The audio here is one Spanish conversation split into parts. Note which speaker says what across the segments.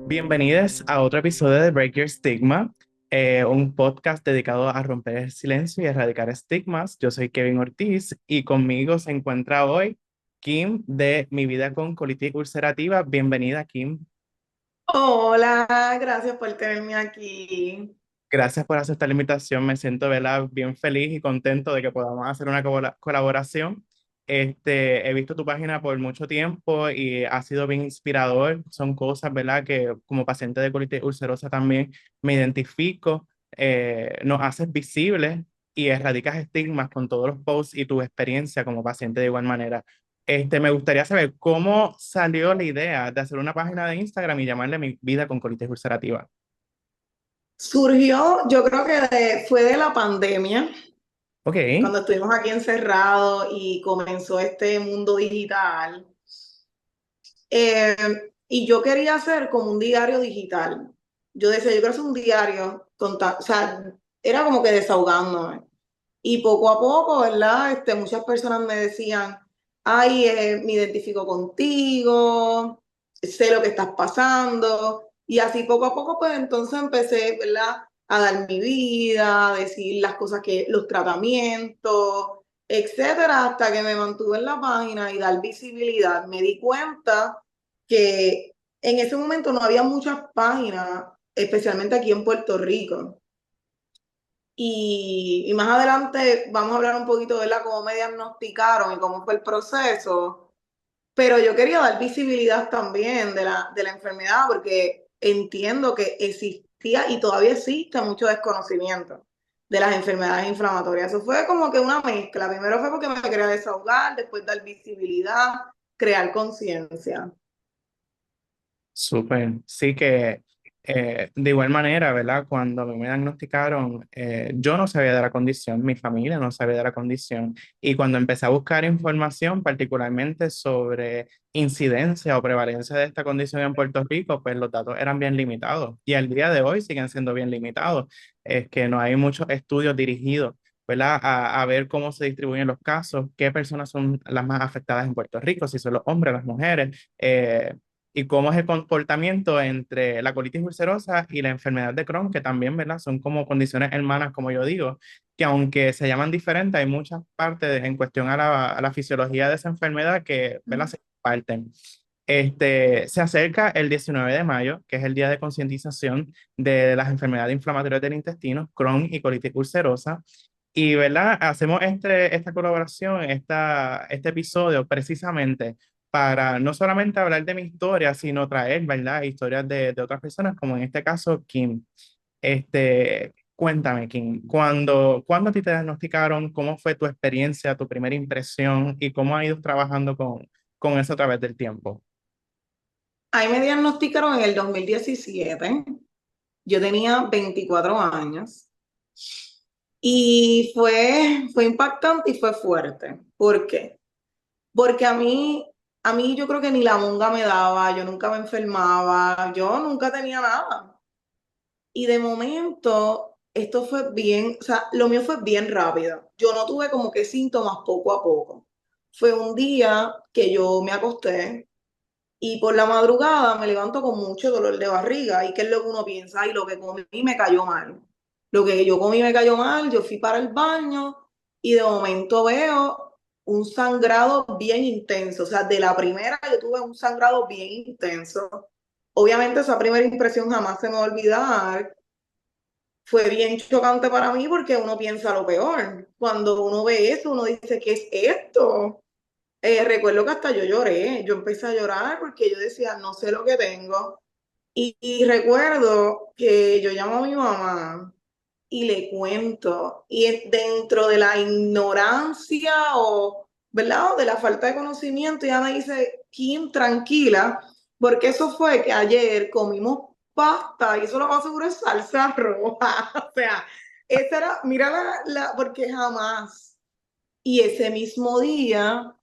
Speaker 1: Bienvenidos a otro episodio de Break Your Stigma, un podcast dedicado a romper el silencio y erradicar estigmas. Yo soy Kevin Ortiz y conmigo se encuentra hoy Kim de Mi Vida con Colitis Ulcerativa. Bienvenida, Kim.
Speaker 2: Hola, gracias por tenerme aquí.
Speaker 1: Gracias por aceptar la invitación. Me siento, ¿verdad?, bien feliz y contento de que podamos hacer una colaboración. He visto tu página por mucho tiempo y ha sido bien inspirador. Son cosas, ¿verdad?, que como paciente de colitis ulcerosa también me identifico. Nos haces visibles y erradicas estigmas con todos los posts y tu experiencia como paciente de igual manera. Me gustaría saber cómo salió la idea de hacer una página de Instagram y llamarle Mi Vida con Colitis Ulcerativa.
Speaker 2: Surgió, yo creo que fue de la pandemia,
Speaker 1: Ok.
Speaker 2: cuando estuvimos aquí encerrados y comenzó este mundo digital. Eh, y yo quería hacer como un diario digital. Yo decía, yo quiero hacer un diario, o sea, era como que desahogándome. Y poco a poco, ¿verdad? Muchas personas me decían, ay, me identifico contigo, sé lo que estás pasando. Y así poco a poco, pues entonces empecé, ¿verdad? A dar mi vida, a decir las cosas que, los tratamientos, etcétera, hasta que me mantuve en la página y dar visibilidad. Me di cuenta que en ese momento no había muchas páginas, especialmente aquí en Puerto Rico. Y más adelante vamos a hablar un poquito de cómo me diagnosticaron y cómo fue el proceso, pero yo quería dar visibilidad también de la enfermedad porque entiendo que existía y todavía existe mucho desconocimiento de las enfermedades inflamatorias. Eso fue como que una mezcla. Primero fue porque me quería desahogar, después dar visibilidad, crear conciencia.
Speaker 1: Súper, sí que de igual manera, ¿verdad? Cuando a mí me diagnosticaron, yo no sabía de la condición, mi familia no sabía de la condición, y cuando empecé a buscar información, particularmente sobre incidencia o prevalencia de esta condición en Puerto Rico, pues los datos eran bien limitados, y al día de hoy siguen siendo bien limitados. Es que no hay muchos estudios dirigidos, ¿verdad? A ver cómo se distribuyen los casos, qué personas son las más afectadas en Puerto Rico, si son los hombres, las mujeres. Y cómo es el comportamiento entre la colitis ulcerosa y la enfermedad de Crohn, que también, ¿verdad? Son como condiciones hermanas, como yo digo, que aunque se llaman diferentes, hay muchas partes en cuestión a la fisiología de esa enfermedad que, ¿verdad?, se comparten. Se acerca el 19 de mayo, que es el día de concientización de las enfermedades inflamatorias del intestino, Crohn y colitis ulcerosa. Y, ¿verdad? Hacemos esta colaboración, este episodio precisamente para no solamente hablar de mi historia, sino traer, ¿verdad?, historias de otras personas, como en este caso, Kim. Cuéntame, Kim, ¿cuándo a ti te diagnosticaron? ¿Cómo fue tu experiencia, tu primera impresión y cómo has ido trabajando con eso a través del tiempo?
Speaker 2: Ahí me diagnosticaron en el 2017. Yo tenía 24 años. Y fue impactante y fue fuerte. ¿Por qué? Porque a mí yo creo que ni la monga me daba, yo nunca me enfermaba, yo nunca tenía nada. Y de momento, esto fue bien, o sea, lo mío fue bien rápido. Yo no tuve como que síntomas poco a poco. Fue un día que yo me acosté y por la madrugada me levanto con mucho dolor de barriga. ¿Y qué es lo que uno piensa? Y lo que comí me cayó mal. Lo que yo comí me cayó mal, yo fui para el baño y de momento veo un sangrado bien intenso. O sea, de la primera yo tuve un sangrado bien intenso. Obviamente esa primera impresión jamás se me va a olvidar. Fue bien chocante para mí porque uno piensa lo peor. Cuando uno ve eso, uno dice, ¿qué es esto? Recuerdo que hasta yo lloré, yo empecé a llorar porque yo decía, no sé lo que tengo. Y recuerdo que yo llamo a mi mamá y le cuento, y dentro de la ignorancia o, ¿verdad? O de la falta de conocimiento, ella me dice, Kim, tranquila, porque eso fue que ayer comimos pasta y eso lo más seguro es salsa roja. O sea, esa era, mira porque jamás. Y ese mismo día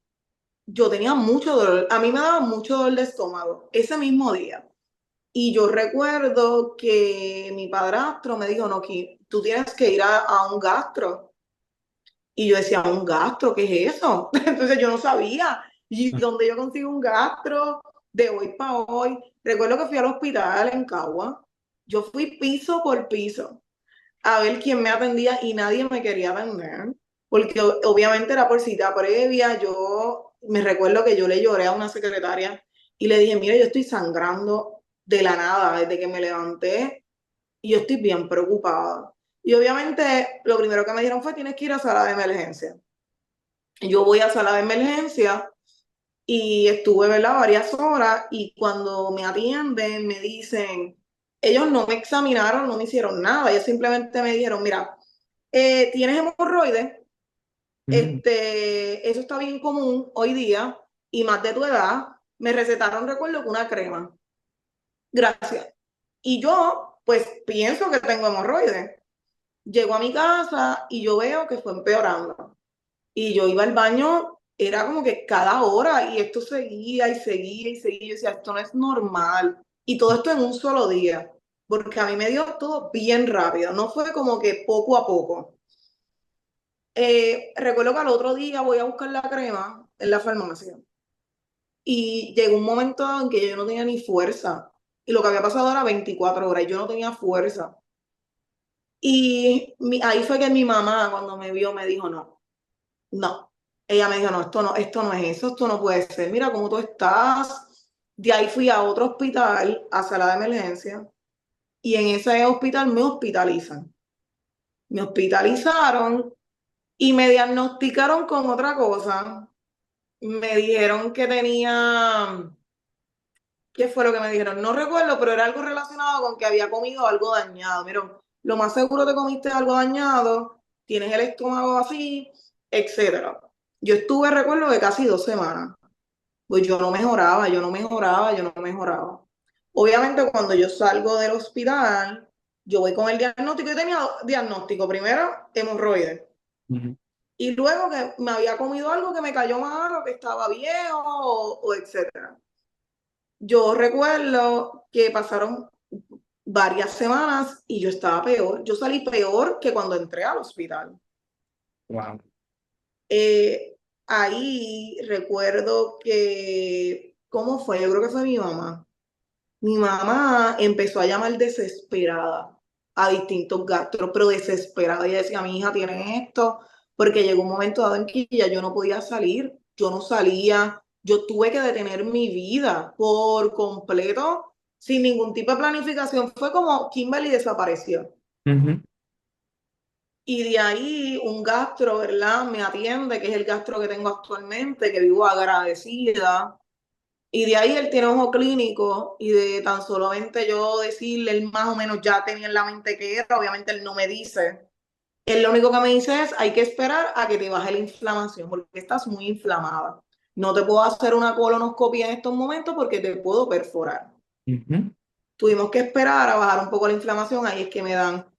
Speaker 2: yo tenía mucho dolor, a mí me daba mucho dolor de estómago ese mismo día. Y yo recuerdo que mi padrastro me dijo, no, tú tienes que ir a un gastro. Y yo decía, ¿un gastro? ¿Qué es eso? Entonces yo no sabía. ¿Y dónde yo consigo un gastro? de hoy para hoy. Recuerdo que fui al hospital en Cagua. Yo fui piso por piso a ver quién me atendía y nadie me quería atender, porque obviamente era por cita previa. Yo me recuerdo que yo le lloré a una secretaria y le dije, mira, yo estoy sangrando de la nada desde que me levanté y yo estoy bien preocupada. Y obviamente lo primero que me dijeron fue, tienes que ir a sala de emergencia. Yo voy a sala de emergencia y estuve, ¿verdad?, varias horas y cuando me atienden me dicen, ellos no me examinaron, no me hicieron nada, ellos simplemente me dijeron, mira, tienes hemorroides,
Speaker 1: Mm,
Speaker 2: eso está bien común hoy día y más de tu edad, me recetaron, recuerdo que una crema, gracias. Y yo, pues pienso que tengo hemorroides. Llego a mi casa y yo veo que fue empeorando. Y yo iba al baño, era como que cada hora, y esto seguía y seguía y seguía. Yo decía, esto no es normal. Y todo esto en un solo día, porque a mí me dio todo bien rápido, no fue como que poco a poco. Recuerdo que al otro día voy a buscar la crema en la farmacia y llegó un momento en que yo no tenía ni fuerza. Y lo que había pasado era 24 horas y yo no tenía fuerza. Y ahí fue que mi mamá, cuando me vio, me dijo, no. No, ella me dijo, no, esto no es eso, esto no puede ser, mira cómo tú estás. De ahí fui a otro hospital, a sala de emergencia, y en ese hospital me hospitalizan. Me hospitalizaron y me diagnosticaron con otra cosa. Me dijeron que tenía, ¿qué fue lo que me dijeron? No recuerdo, pero era algo relacionado con que había comido algo dañado. Mira, lo más seguro te comiste algo dañado, tienes el estómago así, etcétera. Yo estuve, recuerdo, de casi 2 semanas. Pues yo no mejoraba, yo no mejoraba, yo no mejoraba. Obviamente cuando yo salgo del hospital, yo voy con el diagnóstico. Yo tenía diagnóstico, primero hemorroides,
Speaker 1: ujú.
Speaker 2: y luego que me había comido algo que me cayó mal o que estaba viejo o etcétera. Yo recuerdo que pasaron varias semanas y yo estaba peor. Yo salí peor que cuando entré al hospital.
Speaker 1: Wow.
Speaker 2: Eh, Ahí recuerdo que, ¿cómo fue? Yo creo que fue mi mamá. Mi mamá empezó a llamar desesperada a distintos gastros, pero desesperada. Ella decía, mi hija tiene esto, porque llegó un momento dado en que ya yo no podía salir, yo no salía, yo tuve que detener mi vida por completo, sin ningún tipo de planificación. Fue como Kimberly desapareció.
Speaker 1: Ujú,
Speaker 2: Y de ahí un gastro, ¿verdad? Me atiende, que es el gastro que tengo actualmente, que vivo agradecida. Y de ahí él tiene ojo clínico y de tan solamente yo decirle, él más o menos ya tenía en la mente que era, obviamente él no me dice. Él lo único que me dice es, hay que esperar a que te baje la inflamación porque estás muy inflamada. No te puedo hacer una colonoscopia en estos momentos porque te puedo perforar.
Speaker 1: ujú,
Speaker 2: Tuvimos que esperar a bajar un poco la inflamación, ahí es que me dan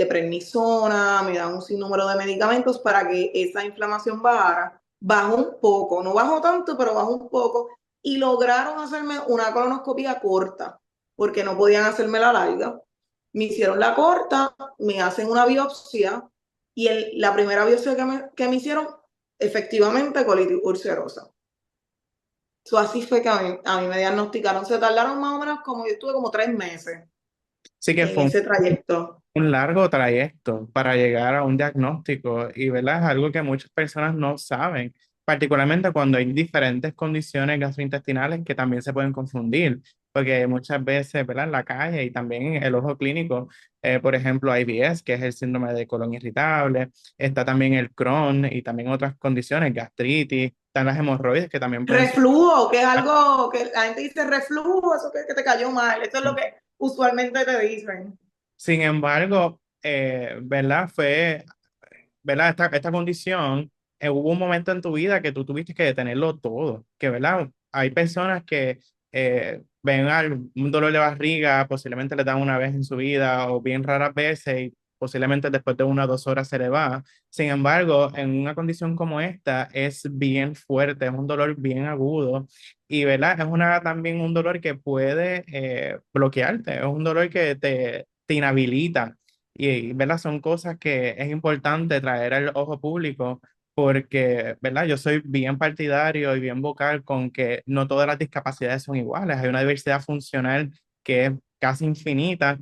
Speaker 2: prednisona, me dan un sinnúmero de medicamentos para que esa inflamación bajara. Bajó un poco, no bajó tanto, pero bajó un poco y lograron hacerme una colonoscopia corta, porque no podían hacerme la larga. Me hicieron la corta, me hacen una biopsia y la primera biopsia que me hicieron, efectivamente, colitis ulcerosa. So, así fue que a mí me diagnosticaron. Se tardaron más o menos como yo estuve como 3 meses
Speaker 1: Sí que
Speaker 2: en
Speaker 1: fue
Speaker 2: ese trayecto.
Speaker 1: un largo trayecto para llegar a un diagnóstico y, ¿verdad? Es algo que muchas personas no saben, particularmente cuando hay diferentes condiciones gastrointestinales que también se pueden confundir, porque muchas veces, ¿verdad? En la calle y también en el ojo clínico, por ejemplo, IBS, que es el síndrome de colon irritable, está también el Crohn y también otras condiciones, gastritis, están las hemorroides que también pueden ser.
Speaker 2: Reflujo, que es algo que la gente dice reflujo, eso que te cayó mal. Eso es lo que usualmente te dicen.
Speaker 1: Sin embargo, ¿verdad? ¿Verdad? Esta condición, hubo un momento en tu vida que tú tuviste que detenerlo todo, que, ¿verdad? Hay personas que ven un dolor de barriga, posiblemente le dan una vez en su vida o bien raras veces y posiblemente después de 1 o 2 horas se le va. Sin embargo, en una condición como esta es bien fuerte, es un dolor bien agudo y, ¿verdad? Es también un dolor que puede bloquearte, es un dolor que te inhabilita y, ¿verdad? Son cosas que es importante traer al ojo público porque, ¿verdad? Yo soy bien partidario y bien vocal con que no todas las discapacidades son iguales, hay una diversidad funcional que es casi infinita,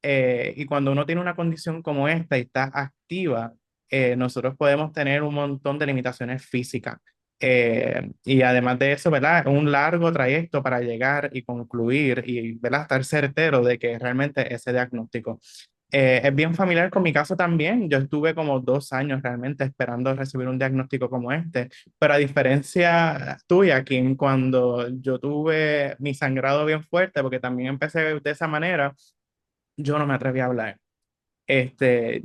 Speaker 1: y cuando uno tiene una condición como esta y está activa, nosotros podemos tener un montón de limitaciones físicas. Y además de eso, ¿verdad? Es un largo trayecto para llegar y concluir y, ¿verdad? Estar certero de que realmente ese diagnóstico. Es bien familiar con mi caso también. Yo estuve como 2 años realmente esperando recibir un diagnóstico como este, pero a diferencia tuya, Kim, cuando yo tuve mi sangrado bien fuerte, porque también empecé de esa manera, yo no me atreví a hablar.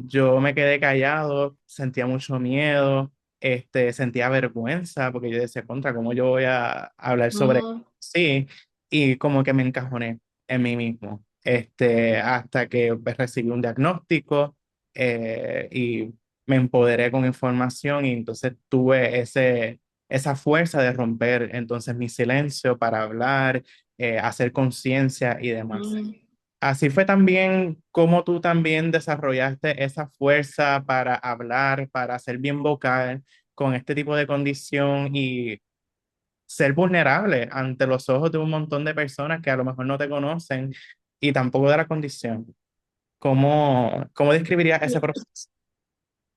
Speaker 1: Yo me quedé callado, sentía mucho miedo, sentía vergüenza porque yo decía, contra, ¿cómo yo voy a hablar sobre
Speaker 2: Mm,
Speaker 1: sí? Y como que me encajoné en mí mismo, hasta que pues, recibí un diagnóstico, y me empoderé con información y entonces tuve esa fuerza de romper entonces mi silencio para hablar, hacer conciencia y demás.
Speaker 2: mm.
Speaker 1: Así fue también como tú también desarrollaste esa fuerza para hablar, para ser bien vocal con este tipo de condición y ser vulnerable ante los ojos de un montón de personas que a lo mejor no te conocen y tampoco de la condición. ¿Cómo describirías ese proceso?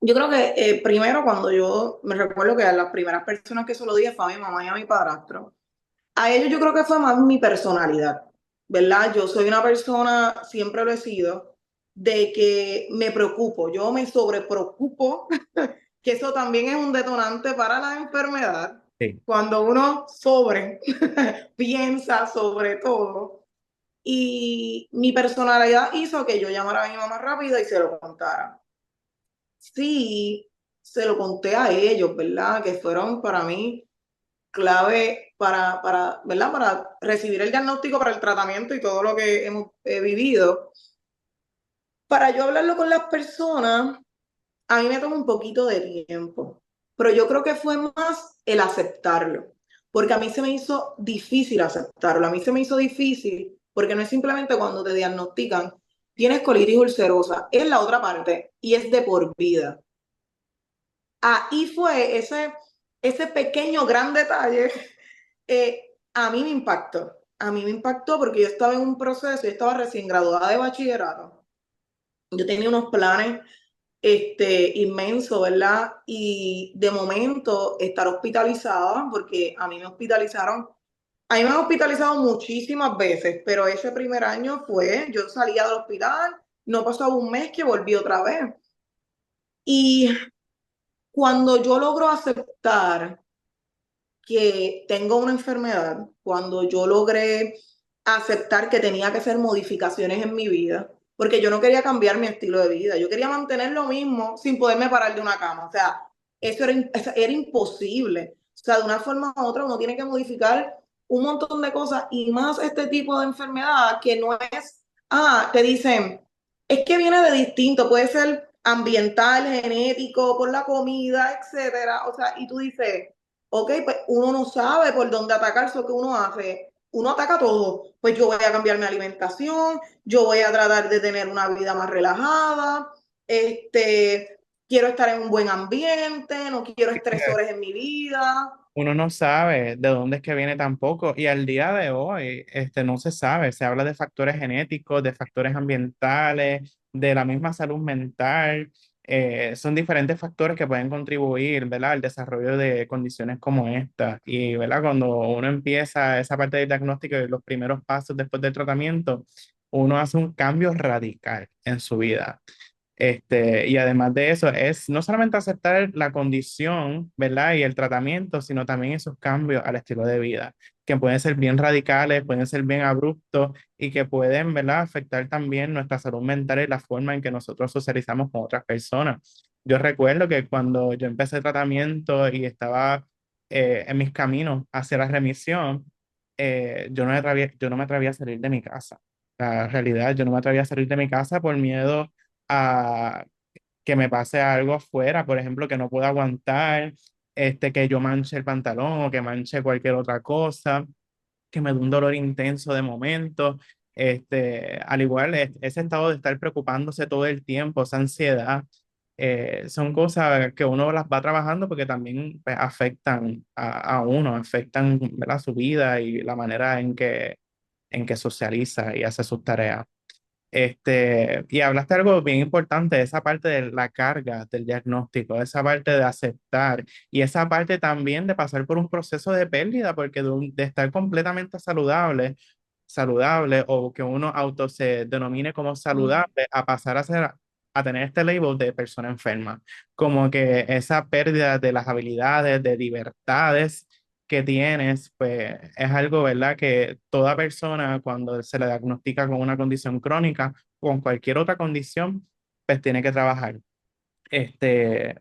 Speaker 2: Yo creo que primero cuando yo me recuerdo que a las primeras personas que se lo dije fue a mi mamá y a mi padrastro. A ellos yo creo que fue más mi personalidad, ¿verdad? Yo soy una persona, siempre lo he sido, de que me preocupo, yo me sobrepreocupo, que eso también es un detonante para la enfermedad.
Speaker 1: Sí,
Speaker 2: Cuando uno sobre piensa sobre todo. Y mi personalidad hizo que yo llamara a mi mamá rápido y se lo contara. Sí, se lo conté a ellos, ¿verdad? Que fueron para mí clave ¿verdad? Para recibir el diagnóstico, para el tratamiento y todo lo que hemos vivido. Para yo hablarlo con las personas, a mí me toma un poquito de tiempo, pero yo creo que fue más el aceptarlo, porque a mí se me hizo difícil aceptarlo, a mí se me hizo difícil porque no es simplemente cuando te diagnostican, tienes colitis ulcerosa, es la otra parte y es de por vida. Ahí fue ese pequeño gran detalle, a mí me impactó. A mí me impactó porque yo estaba en un proceso, yo estaba recién graduada de bachillerato. Yo tenía unos planes inmensos, ¿verdad? Y de momento estar hospitalizada, porque a mí me han hospitalizado muchísimas veces, pero ese primer año yo salía del hospital, no pasaba un mes que volví otra vez. Y cuando yo logro aceptar que tengo una enfermedad, cuando yo logré aceptar que tenía que hacer modificaciones en mi vida, porque yo no quería cambiar mi estilo de vida, yo quería mantener lo mismo sin poderme parar de una cama, o sea, eso era imposible, o sea, de una forma u otra uno tiene que modificar un montón de cosas y más este tipo de enfermedad que no es, te dicen, es que viene de distinto, puede ser ambiental, genético, por la comida, etcétera, o sea, y tú dices, ok, pues uno no sabe por dónde atacar eso que uno hace. Uno ataca todo. Pues yo voy a cambiar mi alimentación, yo voy a tratar de tener una vida más relajada, quiero estar en un buen ambiente, no quiero estresores en mi vida.
Speaker 1: uno no sabe de dónde es que viene tampoco y al día de hoy no se sabe, se habla de factores genéticos, de factores ambientales, de la misma salud mental, son diferentes factores que pueden contribuir, ¿verdad? Al desarrollo de condiciones como esta y, ¿verdad? Cuando uno empieza esa parte del diagnóstico y los primeros pasos después del tratamiento, uno hace un cambio radical en su vida. Y además de eso, es no solamente aceptar la condición, ¿verdad? Y el tratamiento, sino también esos cambios al estilo de vida, que pueden ser bien radicales, pueden ser bien abruptos y que pueden, ¿verdad? Afectar también nuestra salud mental y la forma en que nosotros socializamos con otras personas. Yo recuerdo que cuando yo empecé el tratamiento y estaba en mis caminos hacia la remisión, yo no me atrevía a salir de mi casa. La realidad, yo no me atrevía a salir de mi casa por miedo a que me pase algo afuera, por ejemplo, que no pueda aguantar, que yo manche el pantalón o que manche cualquier otra cosa, que me dé un dolor intenso de momento. Al igual, ese estado de estar preocupándose todo el tiempo, esa ansiedad, son cosas que uno las va trabajando porque también pues, afectan a uno, afectan, ¿verdad? Su vida y la manera en que socializa y hace sus tareas. Y hablaste de algo bien importante, esa parte de la carga del diagnóstico, esa parte de aceptar y esa parte también de pasar por un proceso de pérdida, porque de estar completamente saludable o que uno auto se denomine como
Speaker 2: Mm.
Speaker 1: saludable a pasar a tener este label de persona enferma, como que esa pérdida de las habilidades, de libertades que tienes, pues es algo, ¿verdad? Que toda persona cuando se le diagnostica con una condición crónica o con cualquier otra condición, pues tiene que trabajar,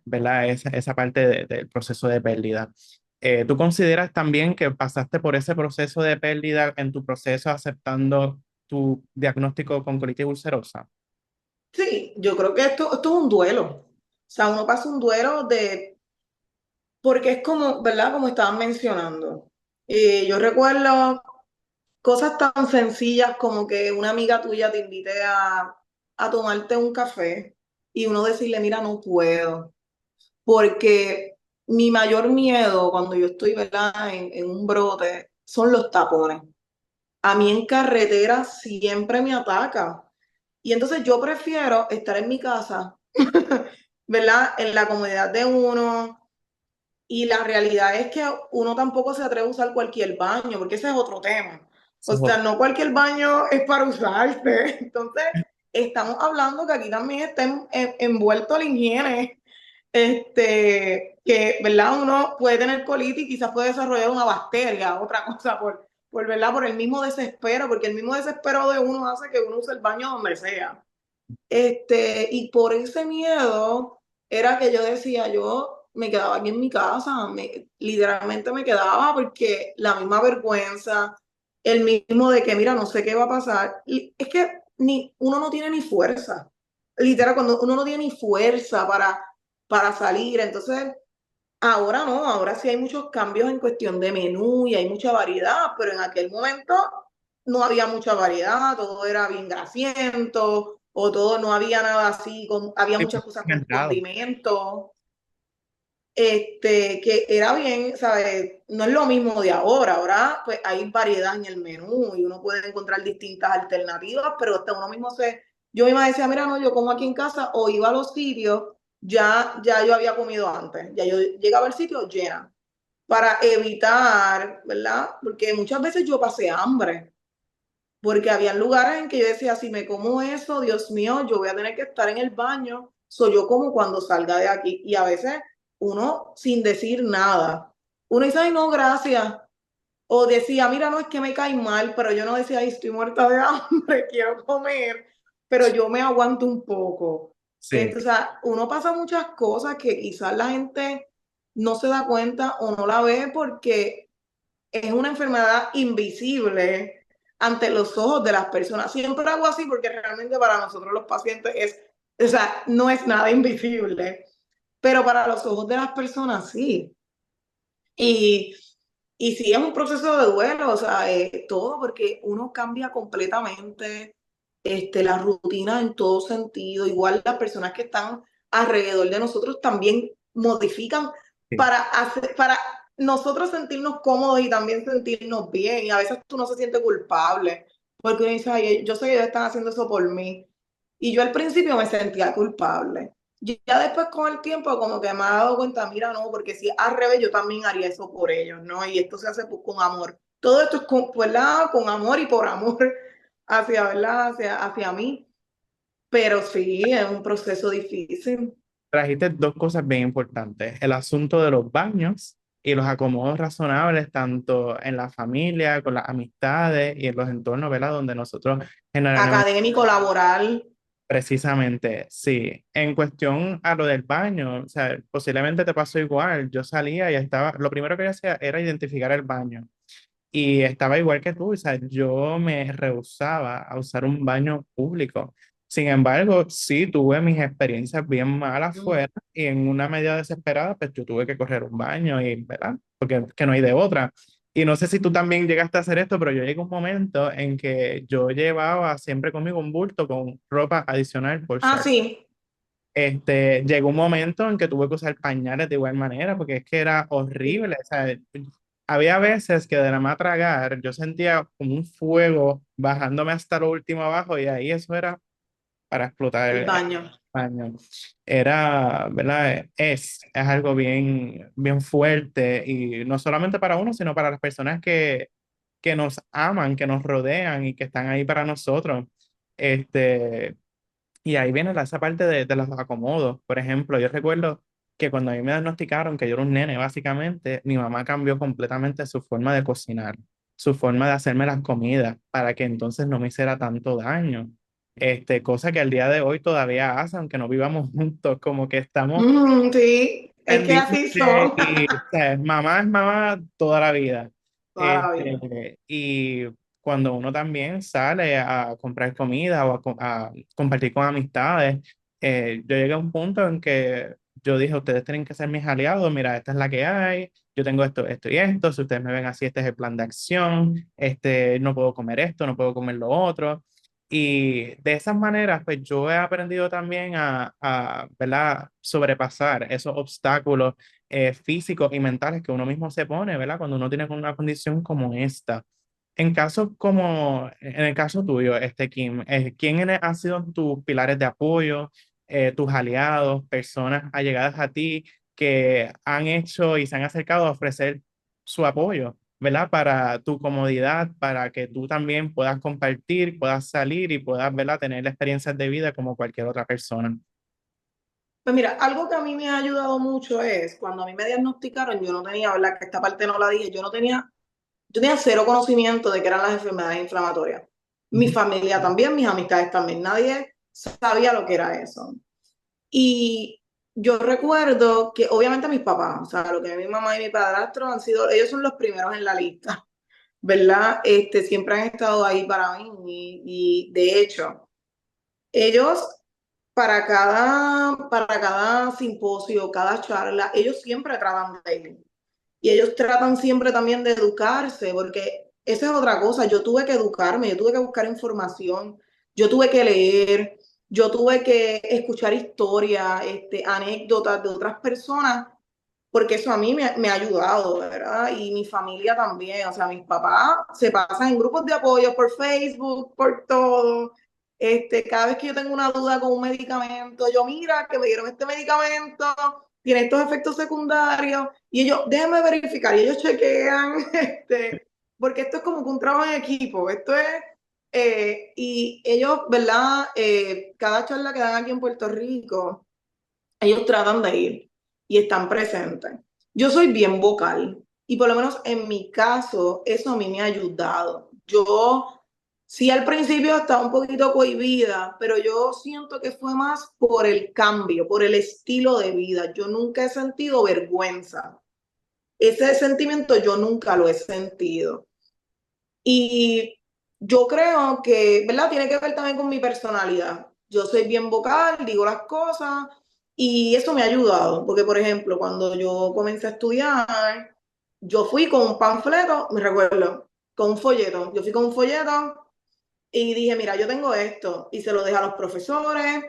Speaker 1: ¿verdad? Esa parte del proceso de pérdida. ¿Tú consideras también que pasaste por ese proceso de pérdida en tu proceso aceptando tu diagnóstico con colitis ulcerosa?
Speaker 2: Sí, yo creo que esto es un duelo. O sea, uno pasa un duelo porque es como, ¿verdad? Como estaban mencionando. Yo recuerdo cosas tan sencillas como que una amiga tuya te invite a tomarte un café y uno decirle, mira, no puedo, porque mi mayor miedo cuando yo estoy, ¿verdad? En un brote son los tapones. A mí en carretera siempre me ataca. Y entonces yo prefiero estar en mi casa, ¿verdad? En la comodidad de uno. Y la realidad es que uno tampoco se atreve a usar cualquier baño, porque ese es otro tema. O sea, no cualquier baño es para usarse. Entonces, estamos hablando que aquí también está envuelto la higiene, que, ¿verdad? Uno puede tener colitis y quizás puede desarrollar una bacteria, otra cosa, ¿verdad? Por el mismo desespero, porque el mismo desespero de uno hace que uno use el baño donde sea. Y por ese miedo era que yo decía, yo me quedaba aquí en mi casa, literalmente me quedaba porque la misma vergüenza, el mismo de que, mira, no sé qué va a pasar, y es que uno no tiene ni fuerza, literal, cuando uno no tiene ni fuerza para salir, entonces ahora no, ahora sí hay muchos cambios en cuestión de menú y hay mucha variedad, pero en aquel momento no había mucha variedad, todo era bien grasiento, o todo no había nada así, había
Speaker 1: Sí,
Speaker 2: muchas cosas con
Speaker 1: entrado.
Speaker 2: condimentos, que era bien, ¿sabes? No es lo mismo de ahora, ahora pues hay variedad en el menú y uno puede encontrar distintas alternativas, pero hasta uno mismo yo misma decía, mira, no, yo como aquí en casa o iba a los sitios, ya yo había comido antes, ya yo llegaba al sitio llena, para evitar, ¿verdad? Porque muchas veces yo pasé hambre, porque había lugares en que yo decía, si me como eso, Dios mío, yo voy a tener que estar en el baño, soy yo como cuando salga de aquí. Y a veces uno sin decir nada, uno dice, ay, no, gracias. O decía, mira, no es que me cae mal, pero yo no decía, ay, estoy muerta de hambre, quiero comer, pero yo me aguanto un poco.
Speaker 1: Sí.
Speaker 2: O sea, uno pasa muchas cosas que quizás la gente no se da cuenta o no la ve porque es una enfermedad invisible ante los ojos de las personas. Siempre hago así porque realmente para nosotros los pacientes o sea, no es nada invisible, pero para los ojos de las personas sí. Y, y sí es un proceso de duelo, o sea, todo porque uno cambia completamente la rutina en todo sentido. Igual las personas que están alrededor de nosotros también modifican
Speaker 1: Sí.
Speaker 2: para nosotros sentirnos cómodos y también sentirnos bien. Y a veces tú no se sientes culpable, porque uno dice, ay, yo sé que ellos están haciendo eso por mí. Y yo al principio me sentía culpable. Ya después con el tiempo como que me he dado cuenta, mira, no, porque si al revés yo también haría eso por ellos, ¿no? Y esto se hace con amor. Todo esto es con, ¿verdad? Con amor y por amor hacia, ¿verdad? Hacia mí. Pero sí, es un proceso difícil.
Speaker 1: Trajiste dos cosas bien importantes, el asunto de los baños y los acomodos razonables, tanto en la familia, con las amistades y en los entornos, ¿verdad? Donde nosotros generalmente,
Speaker 2: Académico, laboral.
Speaker 1: precisamente, sí, en cuestión a lo del baño, o sea, posiblemente te pasó igual, yo salía y estaba, lo primero que yo hacía era identificar el baño. Y estaba igual que tú, o sea, yo me rehusaba a usar un baño público. Sin embargo, sí tuve mis experiencias bien malas fuera y en una medida desesperada, pues yo tuve que correr un baño y, ¿verdad? Porque que no hay de otra. Y no sé si tú también llegaste a hacer esto, pero yo llegué a un momento en que yo llevaba siempre conmigo un bulto con ropa adicional por si
Speaker 2: Ah,
Speaker 1: acaso.
Speaker 2: sí.
Speaker 1: Llegó un momento en que tuve que usar pañales de igual manera porque es que era horrible. O sea, había veces que de la más tragar yo sentía como un fuego bajándome hasta lo último abajo y ahí eso era para explotar
Speaker 2: el
Speaker 1: el
Speaker 2: baño.
Speaker 1: baño. Era, ¿verdad? Es algo bien, bien fuerte y no solamente para uno, sino para las personas que nos aman, que nos rodean y que están ahí para nosotros. Este, y ahí viene esa parte de los acomodos. Por ejemplo, yo recuerdo que cuando a mí me diagnosticaron que yo era un nene, básicamente, mi mamá cambió completamente su forma de cocinar, su forma de hacerme las comidas, para que entonces no me hiciera tanto daño. Cosa que al día de hoy todavía hace, aunque no vivamos juntos, como que estamos
Speaker 2: Sí, es que así
Speaker 1: pendientes
Speaker 2: son
Speaker 1: y, o sea, mamá es mamá toda la vida.
Speaker 2: toda la vida.
Speaker 1: Y cuando uno también sale a comprar comida o a compartir con amistades, yo llegué a un punto en que yo dije, ustedes tienen que ser mis aliados, mira, esta es la que hay, yo tengo esto, esto y esto, si ustedes me ven así, este es el plan de acción, no puedo comer esto, no puedo comer lo otro. Y de esas maneras, pues yo he aprendido también ¿verdad? Sobrepasar esos obstáculos físicos y mentales que uno mismo se pone, ¿verdad? Cuando uno tiene una condición como esta. En el caso tuyo, Kim, ¿quiénes han sido tus pilares de apoyo, tus aliados, personas allegadas a ti que han hecho y se han acercado a ofrecer su apoyo? ¿Verdad? Para tu comodidad, para que tú también puedas compartir, puedas salir y puedas, ¿verdad? Tener experiencias de vida como cualquier otra persona.
Speaker 2: Pues mira, algo que a mí me ha ayudado mucho es cuando a mí me diagnosticaron, yo no tenía, ¿verdad? Que esta parte no la dije, yo tenía cero conocimiento de qué eran las enfermedades inflamatorias. Mi
Speaker 1: Ujú.
Speaker 2: familia también, mis amistades también, nadie sabía lo que era eso. Y yo recuerdo que obviamente mis papás, o sea, lo que mi mamá y mi padrastro han sido, ellos son los primeros en la lista, ¿verdad? Siempre han estado ahí para mí y de hecho, ellos para cada simposio, cada charla, ellos siempre tratan de ir. Y ellos tratan siempre también de educarse, porque esa es otra cosa. Yo tuve que educarme, yo tuve que buscar información, yo tuve que leer, yo tuve que escuchar historias, anécdotas de otras personas, porque eso a mí me ha ayudado, ¿verdad? Y mi familia también, o sea, mis papás se pasan en grupos de apoyo por Facebook, por todo. Cada vez que yo tengo una duda con un medicamento, yo mira que me dieron este medicamento, tiene estos efectos secundarios, y ellos, déjenme verificar, y ellos chequean, porque esto es como que un trabajo en equipo, y ellos, ¿verdad? Cada charla que dan aquí en Puerto Rico, ellos tratan de ir y están presentes. Yo soy bien vocal y por lo menos en mi caso eso a mí me ha ayudado. Yo sí al principio estaba un poquito cohibida, pero yo siento que fue más por el cambio, por el estilo de vida. Yo nunca he sentido vergüenza. Ese sentimiento yo nunca lo he sentido. Y yo creo que, ¿verdad? Tiene que ver también con mi personalidad. Yo soy bien vocal, digo las cosas y eso me ha ayudado, porque por ejemplo, cuando yo comencé a estudiar, yo fui con un panfleto, me recuerdo, con un folleto. Yo fui con un folleto y dije, mira, yo tengo esto y se lo dejé a los profesores,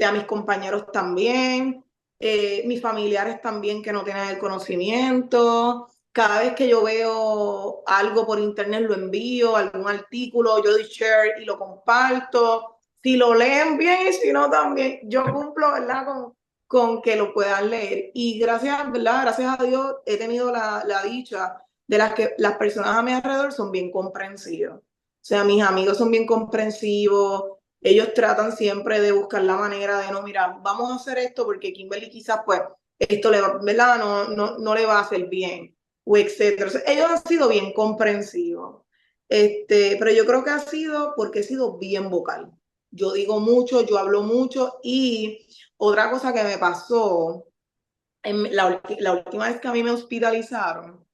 Speaker 2: a mis compañeros también, mis familiares también que no tienen el conocimiento. Cada vez que yo veo algo por internet lo envío, algún artículo, yo doy share y lo comparto. Si lo leen bien y si no también, yo cumplo, ¿verdad? Con que lo puedan leer. Y gracias, ¿verdad? Gracias a Dios he tenido la dicha de las que las personas a mi alrededor son bien comprensivas. O sea, mis amigos son bien comprensivos, ellos tratan siempre de buscar la manera de no, mira, vamos a hacer esto porque Kimberly quizás pues esto le va, ¿verdad? No le va a hacer bien, o etcétera. O sea, ellos han sido bien comprensivos. Pero yo creo que ha sido porque he sido bien vocal. Yo digo mucho, yo hablo mucho y otra cosa que me pasó, la última vez que a mí me hospitalizaron,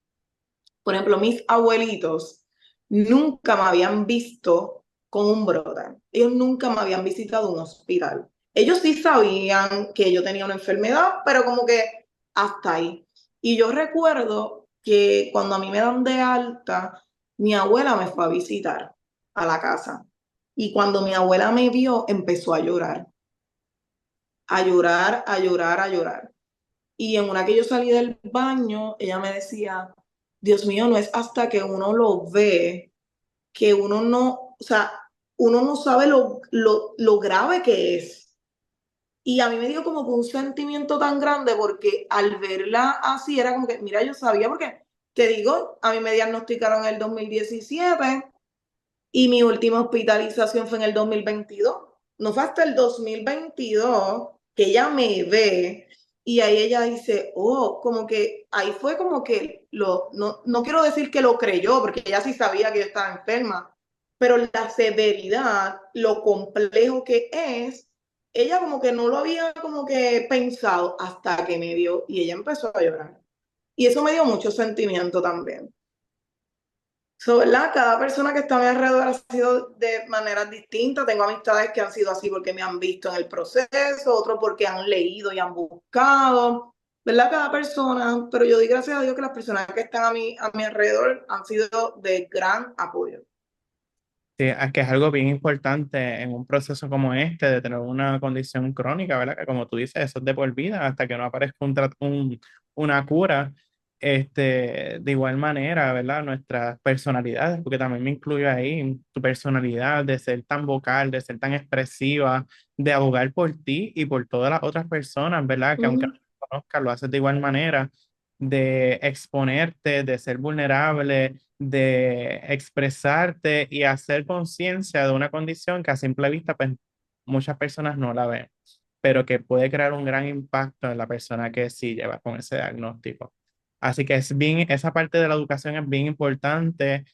Speaker 2: por ejemplo, mis abuelitos nunca me habían visto con un brote. Ellos nunca me habían visitado un hospital. Ellos sí sabían que yo tenía una enfermedad, pero como que hasta ahí. Y yo recuerdo que cuando a mí me dan de alta, mi abuela me fue a visitar a la casa. Y cuando mi abuela me vio, empezó a llorar. a llorar, a llorar, a llorar. Y en una que yo salí del baño, ella me decía, Dios mío, no es hasta que uno lo ve que uno no, o sea, uno no sabe lo grave que es. Y a mí me dio como que un sentimiento tan grande porque al verla así era como que, mira, yo sabía porque, te digo, a mí me diagnosticaron en el 2017 y mi última hospitalización fue en el 2022. No fue hasta el 2022 que ella me ve y ahí ella dice, oh, como que ahí fue como que no quiero decir que lo creyó, porque ella sí sabía que yo estaba enferma, pero la severidad, lo complejo que es, ella como que no lo había como que pensado hasta que me dio y ella empezó a llorar. Y eso me dio mucho sentimiento también. So, ¿verdad? Cada persona que está a mi alrededor ha sido de maneras distintas. Tengo amistades que han sido así porque me han visto en el proceso, otros porque han leído y han buscado, ¿verdad? Cada persona, pero yo doy gracias a Dios que las personas que están a mi alrededor han sido de gran apoyo.
Speaker 1: Sí, es que es algo bien importante en un proceso como este de tener una condición crónica, ¿verdad? Que como tú dices, eso es de por vida hasta que no aparezca una cura. De igual manera, ¿verdad? Nuestras personalidades, porque también me incluyo ahí, tu personalidad de ser tan vocal, de ser tan expresiva, de abogar por ti y por todas las otras personas, ¿verdad? Que aunque no
Speaker 2: Ujú.
Speaker 1: te conozcas, lo haces de igual manera, de exponerte, de ser vulnerable, de expresarte y hacer conciencia de una condición que a simple vista, pues muchas personas no la ven, pero que puede crear un gran impacto en la persona que sí lleva con ese diagnóstico. Así que es bien, esa parte de la educación es bien importante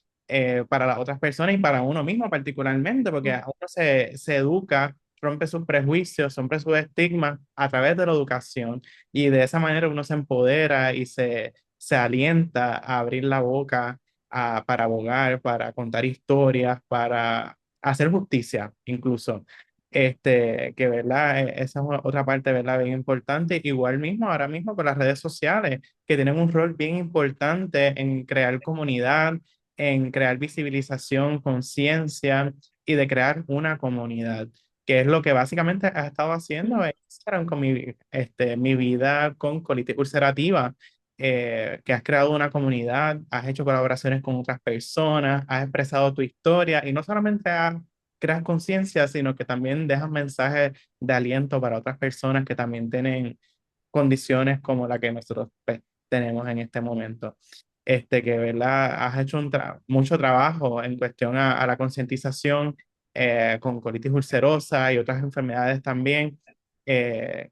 Speaker 1: para las otras personas y para uno mismo particularmente, porque uno se educa, rompe sus prejuicios, rompe sus estigmas a través de la educación y de esa manera uno se empodera y se alienta a abrir la boca para abogar, para contar historias, para hacer justicia incluso. Que verdad, esa es otra parte, verdad, bien importante. Igual mismo, ahora mismo con las redes sociales, que tienen un rol bien importante en crear comunidad, en crear visibilización, conciencia y de crear una comunidad, que es lo que básicamente has estado haciendo en Instagram con mi vida con colitis ulcerativa, que has creado una comunidad, has hecho colaboraciones con otras personas, has expresado tu historia y no solamente creas conciencia, sino que también dejas mensajes de aliento para otras personas que también tienen condiciones como la que nosotros pues, tenemos en este momento. Que, ¿verdad? Has hecho mucho trabajo en cuestión a la concientización con colitis ulcerosa y otras enfermedades también, eh,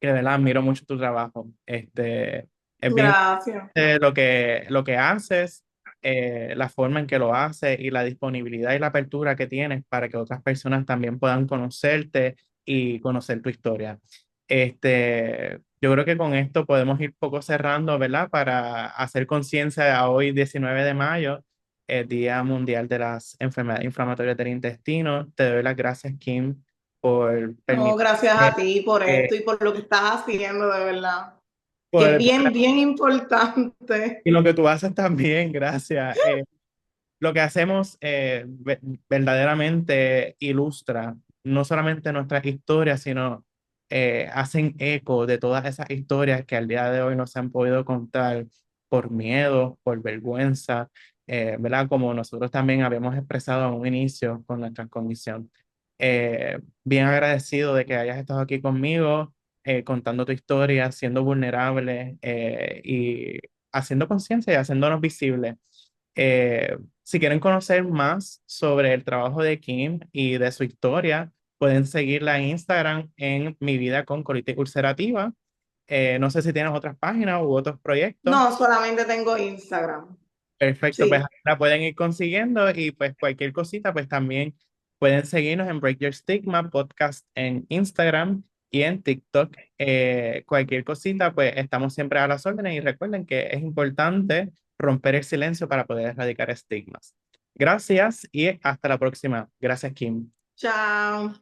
Speaker 1: que, ¿verdad? Admiro mucho tu trabajo. Es bien
Speaker 2: Gracias.
Speaker 1: lo que haces, la forma en que lo haces y la disponibilidad y la apertura que tienes para que otras personas también puedan conocerte y conocer tu historia. Yo creo que con esto podemos ir poco cerrando, ¿verdad? Para hacer conciencia a hoy, 19 de mayo, el Día Mundial de las Enfermedades Inflamatorias del Intestino. Te doy las gracias, Kim, por
Speaker 2: No,
Speaker 1: permitirme,
Speaker 2: gracias a ti por
Speaker 1: eh,
Speaker 2: esto y por lo que estás haciendo, de verdad. Que es
Speaker 1: por,
Speaker 2: bien, bien importante.
Speaker 1: y lo que tú haces también, gracias. Lo que hacemos verdaderamente ilustra no solamente nuestras historias, sino hacen eco de todas esas historias que al día de hoy no se han podido contar por miedo, por vergüenza, ¿verdad? Como nosotros también habíamos expresado en un inicio con nuestra condición. Bien agradecido de que hayas estado aquí conmigo, contando tu historia, siendo vulnerable y haciendo conciencia y haciéndonos visibles. Si quieren conocer más sobre el trabajo de Kim y de su historia, pueden seguirla en Instagram en Mi Vida con Colitis Ulcerativa. No sé si tienes otras páginas u otros proyectos.
Speaker 2: No, solamente tengo Instagram.
Speaker 1: Perfecto, pues
Speaker 2: Sí.
Speaker 1: ahí la pueden ir consiguiendo y pues cualquier cosita, pues también pueden seguirnos en Break Your Stigma Podcast en Instagram y en TikTok. Cualquier cosita, pues estamos siempre a las órdenes y recuerden que es importante romper el silencio para poder erradicar estigmas. Gracias y hasta la próxima. Gracias, Kim.
Speaker 2: Chao.